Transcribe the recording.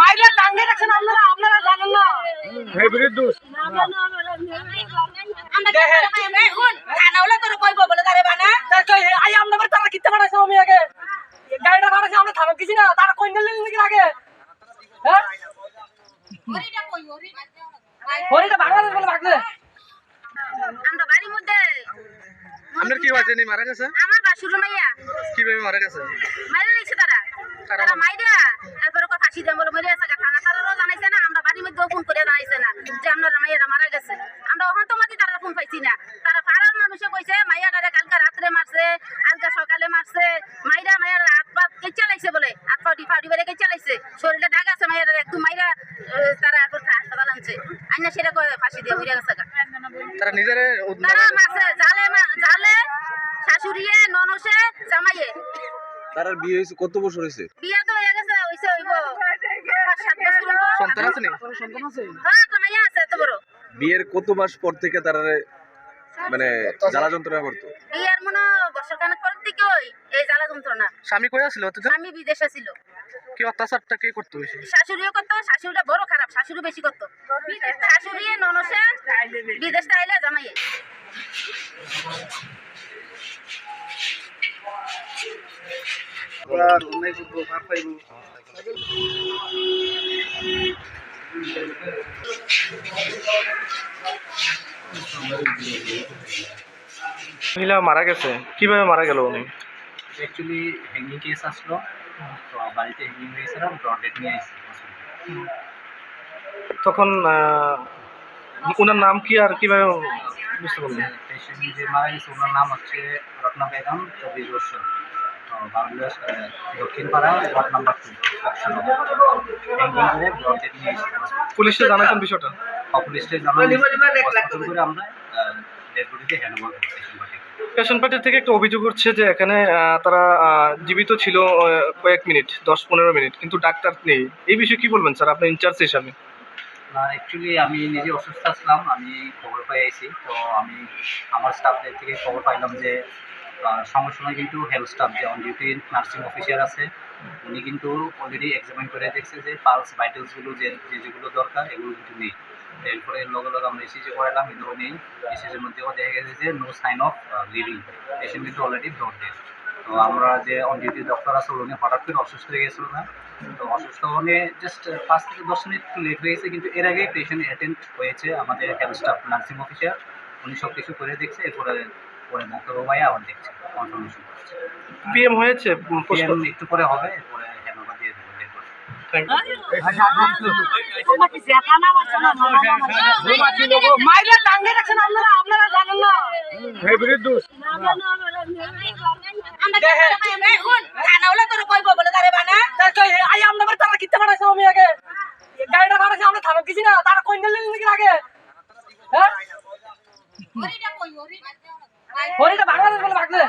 মাইরা টাঙ্গে রাখছেন আপনারা, আপনারা জানেন না ফেব্রুয়ারি দোষ গাড়িটা ভাড়াছে আমরা থানা কিছু না তারা কোন দিলেন নাকি আগে হ্যাঁ হরিটা ভাগলে বলে ভাগলে আমরা বাড়ির মধ্যে আপনার কি হয়েছে নি মারা গেছে আমার বাসুর মাইয়া কিভাবে মারা গেছে মাইরা লাগছে তারা মাইরা এরপর কথা ফাঁসি দেন বলে মরে আছে থানা তারাও জানাইছে না আমরা বাড়ির মধ্যে ফোন করে জানাইছে না যে আপনার মাইয়াটা মারা গেছে আমরা ওখান তো মাঝে তারা ফোন পাইছি না তারা পাড়ার মানুষে কইছে মাইয়াটারে কালকে রাত্রে মারছে আজকে সকালে মারছে মাইয়ার হাত পা কেচা লাগছে বলে হাত পা ডিফা ডিবারে কেচা লাগছে শরীরে দাগ আছে মাইয়ার একটু মাইরা তারা এরপর হাসপাতাল আনছে আইনা সেটা কয় ফাঁসি দিয়ে মরে গেছে তারা নিজেরে তারা মারছে জালে শাশুড়িয়ে ননসে জামাইয়ে তার বিয়ে হয়েছে কত বছর হয়েছে বিয়া তো হয়ে গেছে হইব 5-7 বছর হইব সন্তান আছে নি সন্তান আছে হ্যাঁ তো মাইয়া আছে তো বড় বিয়ের কত মাস পর থেকে তারা মানে জ্বালা যন্ত্রণা করতো বিয়ার মনে বছর খানেক পর থেকে ওই এই জ্বালা যন্ত্রণা স্বামী কই আছিল তো স্বামী বিদেশে ছিল কি অত্যাচারটা কে করতে হইছে শাশুড়িও করতো শাশুড়িটা বড় খারাপ শাশুড়ি বেশি করতো শাশুড়ি ননসে বিদেশ আইলে জামাইয়ে মহিলা মারা গেছে কিভাবে মারা গেল উনি অ্যাকচুয়ালি হ্যাঙ্গিং কেস আসলো তো বাড়িতে হ্যাঙ্গিং হয়েছিলাম ব্রড ডেট নিয়ে আসছি তখন ওনার নাম কি আর কিভাবে বুঝতে পারলেন পেশেন্ট যে মারা গেছে ওনার নাম হচ্ছে রত্না বেগম 24 বছর তো বাংলাদেশ দক্ষিণ পাড়া ওয়ার্ড নাম্বার 2 হ্যাঙ্গিং করে ব্রড ডেট নিয়ে আসছি পুলিশে জানাইছেন বিষয়টা পুলিশে জানানো হসপিটাল করে আমরা ডেড বডিতে হ্যান্ড ওভার করতেছি পেশেন্ট পার্টি থেকে একটা অভিযোগ হচ্ছে যে এখানে তারা জীবিত ছিল কয়েক মিনিট 10-15 মিনিট কিন্তু ডাক্তার নেই এই বিষয়ে কি বলবেন স্যার আপনি ইনচার্জ হিসাবে না অ্যাকচুয়ালি আমি নিজে অসুস্থ আসলাম আমি খবর পাই আইছি তো আমি আমার স্টাফদের থেকে খবর পাইলাম যে সঙ্গে সময় কিন্তু হেলথ স্টাফ যে অন ডিউটি নার্সিং অফিসার আছে উনি কিন্তু অলরেডি এক্সামিন করে দেখছে যে পালস ভাইটালসগুলো যেগুলো দরকার এগুলো কিন্তু নেই এরপরে লগে লগে আমরা ইসিজি করালাম এগুলো নেই ইসিজির মধ্যেও দেখা গেছে যে no sign of living patient কিন্তু অলরেডি ব্রড ডেড তো আমরা যে অন ডিউটি ডক্টর আছে উনি হঠাৎ করে অসুস্থ হয়ে গেছিল না তো অসুস্থ হলে জাস্ট 5 থেকে 10 মিনিট একটু লেট হয়েছে কিন্তু এর আগে পেশেন্ট অ্যাটেন্ড হয়েছে আমাদের হেলথ স্টাফ নার্সিং অফিসার উনি সব কিছু করে দেখছে এরপরে ডাক্তার ভাই আবার দেখছে কনফার্মেশন করছে পিএম হয়েছে একটু পরে হবে এরপরে হ্যান্ডওভার দিয়ে দেবো মাইরা টাঙ্গে রাখছেন আপনারা, আপনারা জানেন না ফেব্রুয়ারি দোষ তারা কিনতে পাঠাইছে আমি আগে গাড়িটা ভাড়াছে আমরা থানা কিছু না তারা কোন দিলেন নাকি আগে হ্যাঁ হরিটা ভাগলে বলে ভাগলে